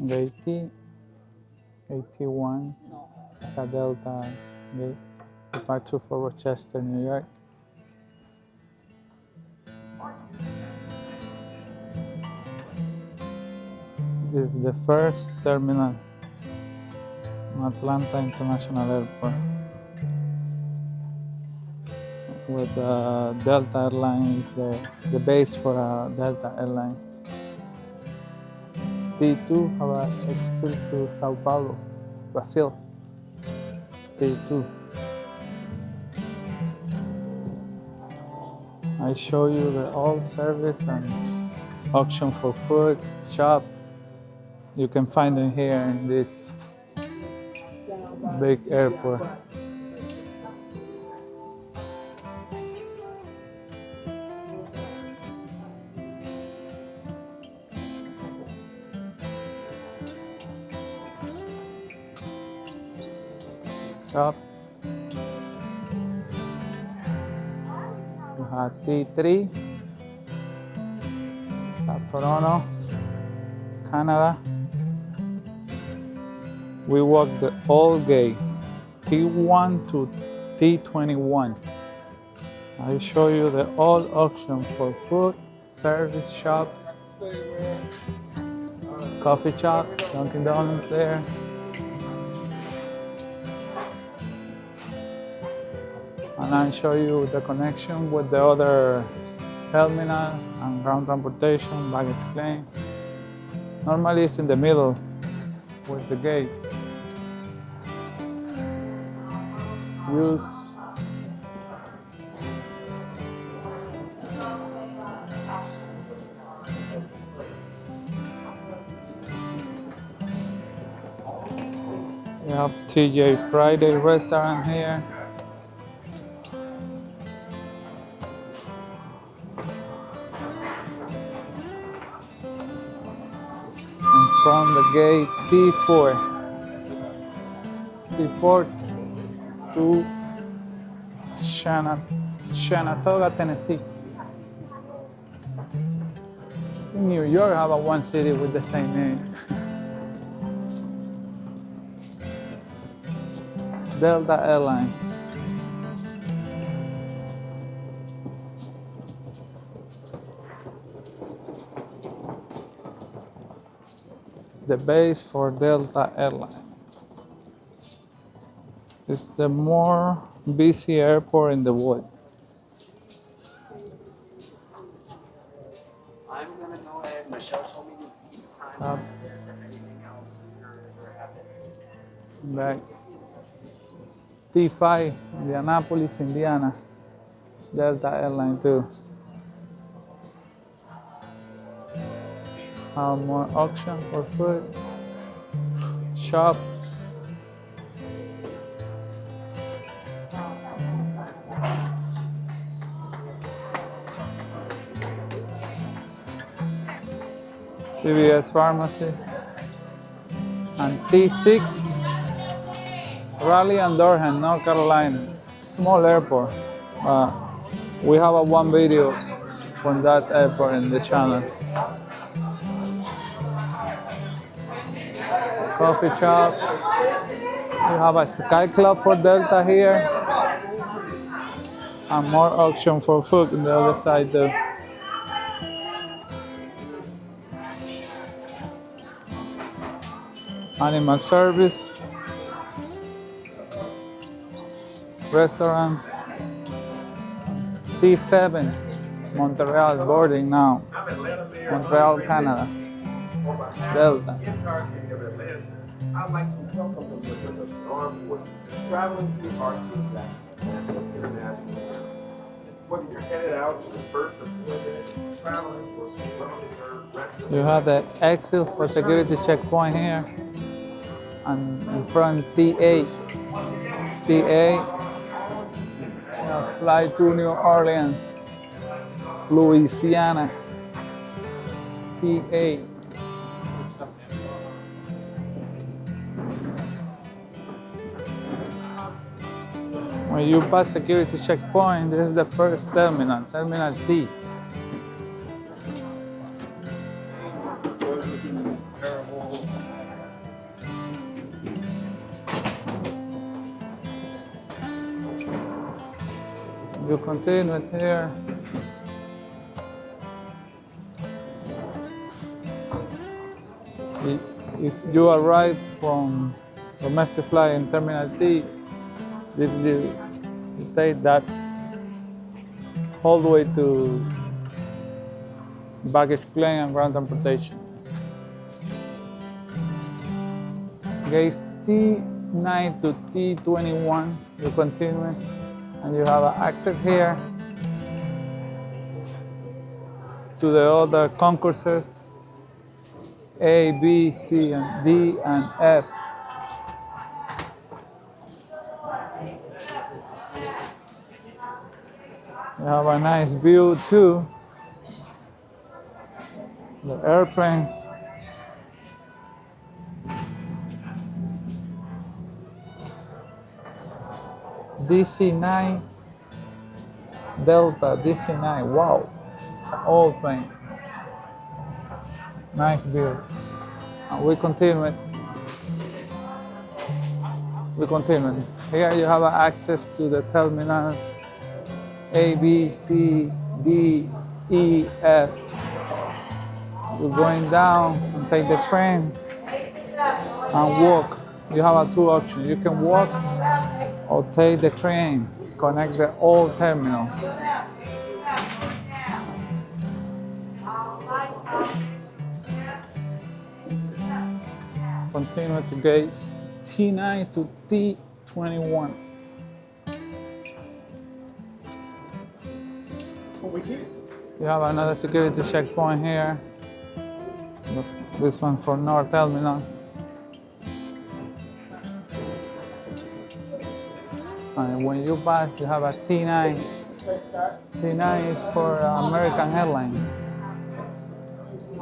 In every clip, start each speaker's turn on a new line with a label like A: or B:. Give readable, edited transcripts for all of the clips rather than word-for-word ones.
A: Gate T, AT1, the Delta Gate, departure for Rochester, New York. This is the first terminal in Atlanta International Airport, with Delta Airlines, the base for Delta Airlines. T2 have a exit to Sao Paulo, Brazil. T2. I show you the all service and auction for food, shop. You can find them here in this big airport. Shops. You have T3, Toronto, Canada. We walk the whole gate, T1 to T21. I show you the all auction for food, service shop, coffee shop, Dunkin' Donuts there. And I show you the connection with the other terminal and ground transportation, baggage claim. Normally it's in the middle with the gate. Use we have TJ Friday restaurant here. And from the gate T4 to Shenandoah, Tennessee. In New York, have a one city with the same name. Delta Airlines. The base for Delta Airlines. It's the more busy airport in the world.
B: I'm gonna go ahead. Michelle told me to keep time. If anything else, you're happy.
A: Back. T5, Indianapolis, Indiana. Delta Airlines too. More auction for food, shops. CVS Pharmacy. And T6, Raleigh and Durham, North Carolina. Small airport. We have one video from that airport in the channel. Coffee shop. We have a Sky Club for Delta here. And more auction for food on the other side too. Animal service. Restaurant. T7, Montreal boarding now. Montreal, Canada. Delta.
C: I'd like to welcome them with the armed forces traveling through Hartsfield-Jackson International. Whether you're headed out to the first deployment, traveling for some well-deserved
A: You have the exit for security checkpoint here. And in front, TA. Fly to New Orleans, Louisiana. TA. When you pass security checkpoint, this is the first terminal, Terminal T. You continue here. If you arrive from domestic flight in Terminal T, you take that all the way to baggage claim and ground transportation. Gates T9 to T21, you continue, and you have access here to the other concourses, A, B, C, and D, and F. You have a nice view too. The airplanes. DC-9, Delta DC-9, wow, it's an old plane. Nice view. And we continue. Here you have access to the terminals A, B, C, D, E, F. You're going down and take the train and walk. You have two options. You can walk or take the train, connect the old terminal. Continue to gate T9 to T21. You have another security checkpoint here. This one for North Terminal. And when you pass, you have a T9. T9 is for American Airlines.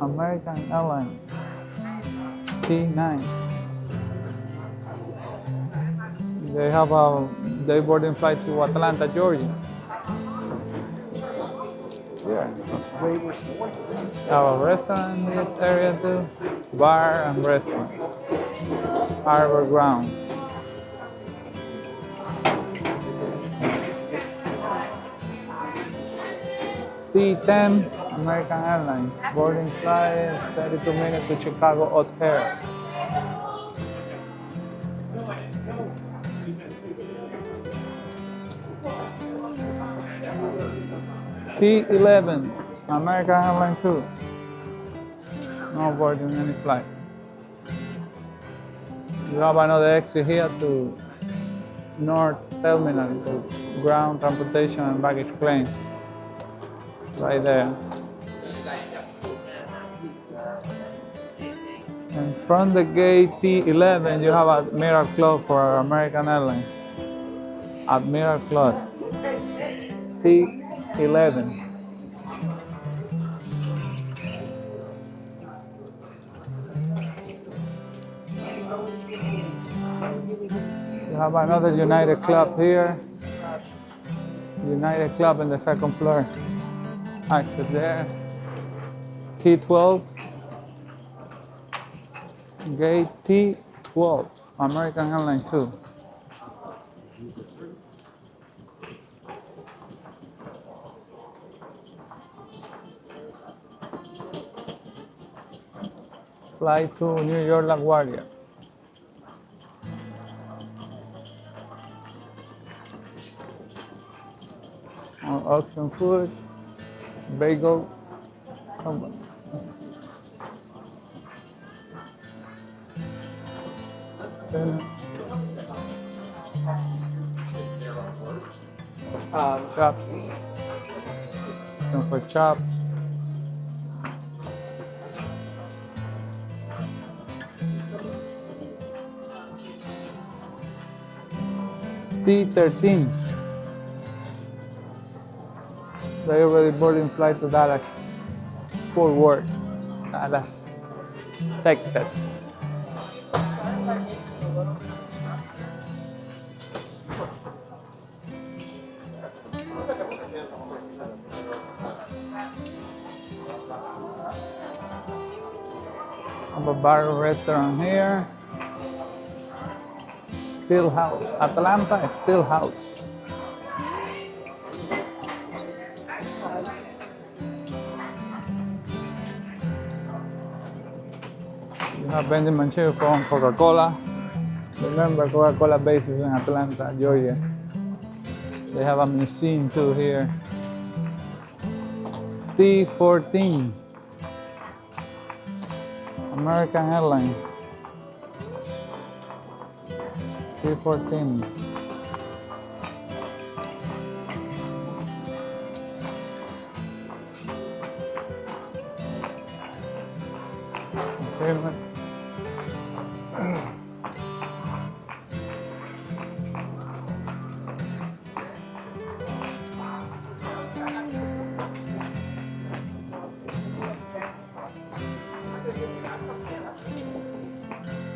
A: American Airlines. T9. They have a day boarding flight to Atlanta, Georgia. Yeah. Have a restaurant in this area too. Bar and restaurant. Harbor grounds. T10, American Airlines. Boarding flight, 32 minutes to Chicago O'Hare. T11, American Airlines too. No boarding any flight. You have another exit here to North Terminal, to ground transportation and baggage claim. Right there. And from the gate T11, you have Admiral Club for American Airlines. Admiral Club. T11. You have another United Club here. United Club in the second floor. Exit there. T12. Gate T12. American Airlines too. Flight to New York LaGuardia. Auction food, bagel. Chops. Looking for chops. T13. They already boarding flight to Dallas. Fort Worth, Dallas, Texas. Have a bar restaurant here. Still House. Atlanta Still House. You have vending machine from Coca-Cola. Remember, Coca-Cola base is in Atlanta, Georgia. They have a museum too here. T14. American Airlines. T14.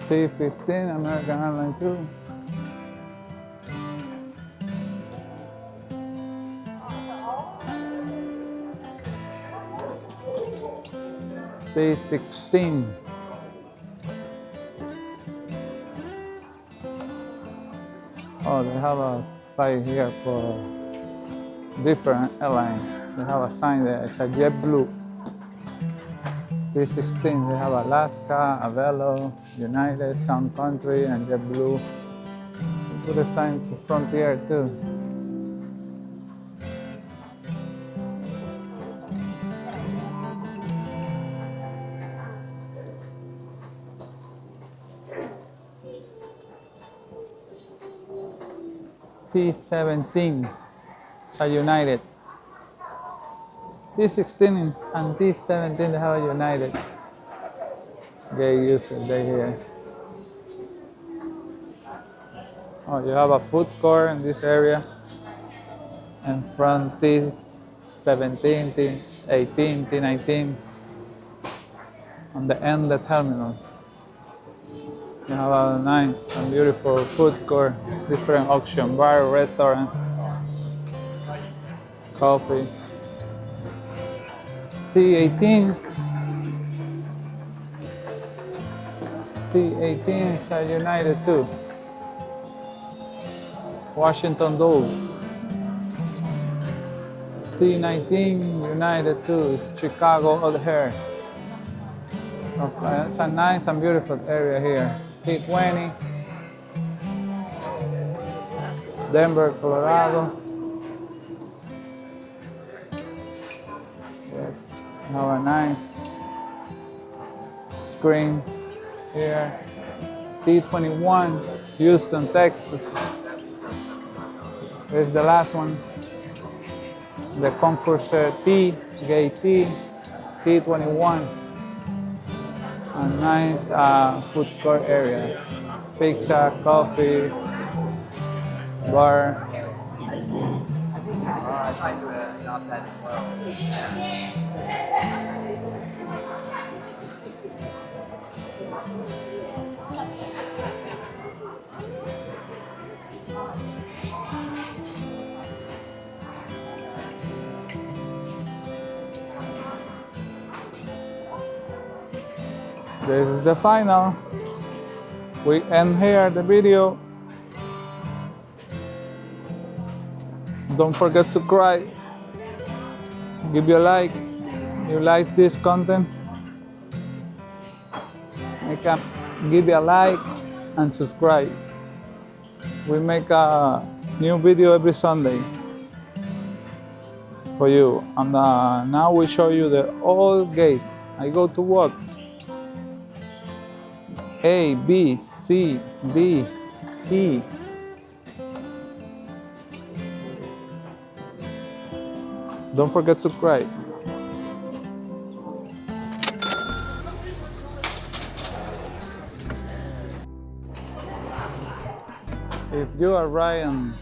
A: Okay, T15, American Airlines too. T16. Oh, they have a flight here for different airlines. They have a sign there, it's a JetBlue. T16, they have Alaska, Avelo, United, Sun Country, and JetBlue. Put a sign to Frontier too. T17, it's a United. T16 and T17, they have a United. They use it, they here. Oh, you have a food court in this area. And from T17, T18, T19, on the end of the terminal. You have a nice and beautiful food court, different auction, bar, restaurant, coffee. T18 is a United too. Washington Dole. T19 United too. Chicago O'Hare. Okay, it's a nice and beautiful area here. T20. Denver, Colorado. Yes. Have a nice screen here. T21, Houston, Texas. Here's the last one. The Concourse T, Gate T, T21. a nice food court area. Pizza, coffee, bar.
B: I tried to adopt that as well.
A: This is the final. We end here the video. Don't forget to subscribe. Give you a like. You like this content? You can give you a like and subscribe. We make a new video every Sunday for you. And now we show you the old gate. I go to work. A, B, C, D, E. Don't forget to subscribe. If you are riding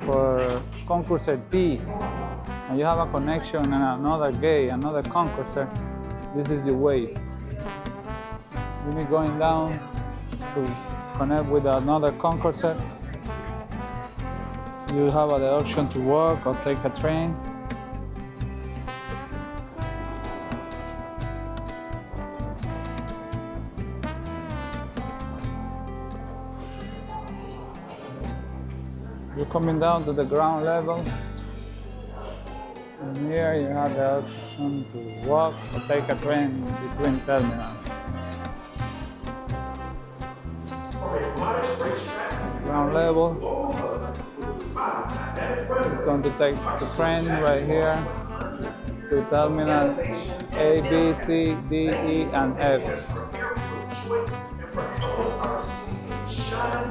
A: for Concourse T and you have a connection and another gate, another Concourse, this is the way. You need going down to connect with another Concourse. You have the option to walk or take a train. You're coming down to the ground level. And here you have the option to walk or take a train between terminals. Ground level. You're going to take the train right here to terminal A, B, C, D, E, and F.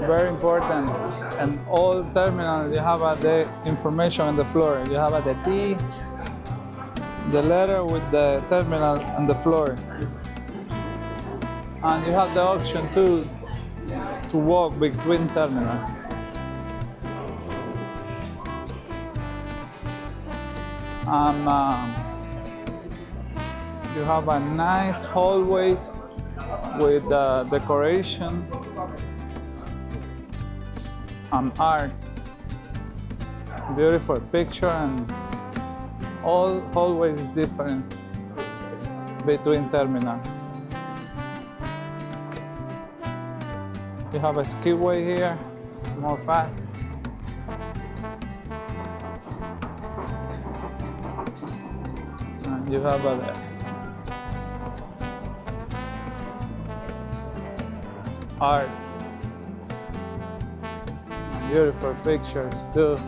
A: Very important. And all terminals, you have the information on the floor. You have the T, the letter with the terminal on the floor. And you have the option too to walk between terminals. You have a nice hallways with decoration and art. Beautiful picture, and all hallways is different between terminals. You have a skiway here, it's more fast. And you have art. Beautiful pictures too.